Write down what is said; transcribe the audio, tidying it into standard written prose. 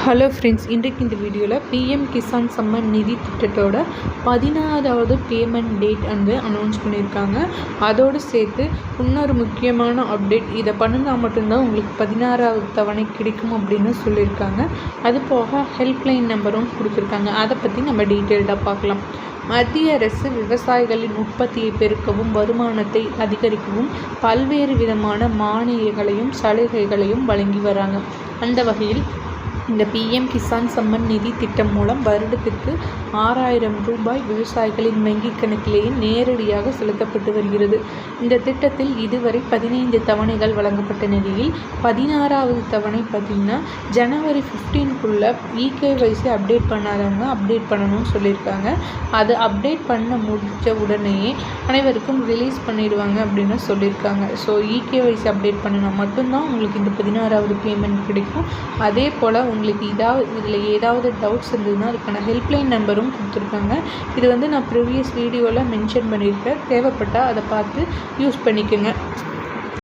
Hello friends, இன்றைக்கு இந்த வீடியோவில் பிஎம் கிசான் சம்மன் நிதி திட்டத்தோட 16வது பேமெண்ட் டேட் வந்து அனௌன்ஸ் பண்ணியிருக்காங்க. அதோடு சேர்த்து இன்னொரு முக்கியமான அப்டேட், இதை பண்ணினா மட்டும்தான் உங்களுக்கு 16வது தவணை கிடைக்கும் அப்படின்னு சொல்லியிருக்காங்க. அது போக ஹெல்ப்லைன் நம்பரும் கொடுத்துருக்காங்க. அதை பற்றி நம்ம டீட்டெயில்டாக பார்க்கலாம். மத்திய அரசு விவசாயிகளின் உற்பத்தியை பெருக்கவும் வருமானத்தை அதிகரிக்கவும் பல்வேறு விதமான மானியங்களையும் சலுகைகளையும் வழங்கி வராங்க. அந்த வகையில் இந்த பிஎம் கிசான் சம்மன் நிதி திட்டம் மூலம் வருடத்திற்கு 6000 ரூபாய் விவசாயிகளின் வங்கிக் கணக்கிலேயே நேரடியாக செலுத்தப்பட்டு வருகிறது. இந்த திட்டத்தில் இதுவரை 15 தவணைகள் வழங்கப்பட்ட நிலையில் 16வது தவணை பார்த்திங்கன்னா ஜனவரி 15க்குள்ளே இகேஒய்சி அப்டேட் பண்ணாதவங்க அப்டேட் பண்ணணும்னு சொல்லியிருக்காங்க. அது அப்டேட் பண்ண முடித்த உடனேயே அனைவருக்கும் ரிலீஸ் பண்ணிடுவாங்க அப்படின்னு சொல்லியிருக்காங்க. ஸோ இகேஒய்சி அப்டேட் பண்ணினா மட்டும்தான் உங்களுக்கு இந்த 16வது பேமெண்ட் கிடைக்கும். அதே போல் உங்களுக்கு இதில் ஏதாவது டவுட்ஸ் இருந்ததுன்னா அதுக்கான ஹெல்ப்லைன் நம்பரும் கொடுத்துருக்காங்க. இது வந்து நான் ப்ரீவியஸ் வீடியோவில் மென்ஷன் பண்ணியிருக்கேன். தேவைப்பட்டால் அதை பார்த்து யூஸ் பண்ணிக்கோங்க.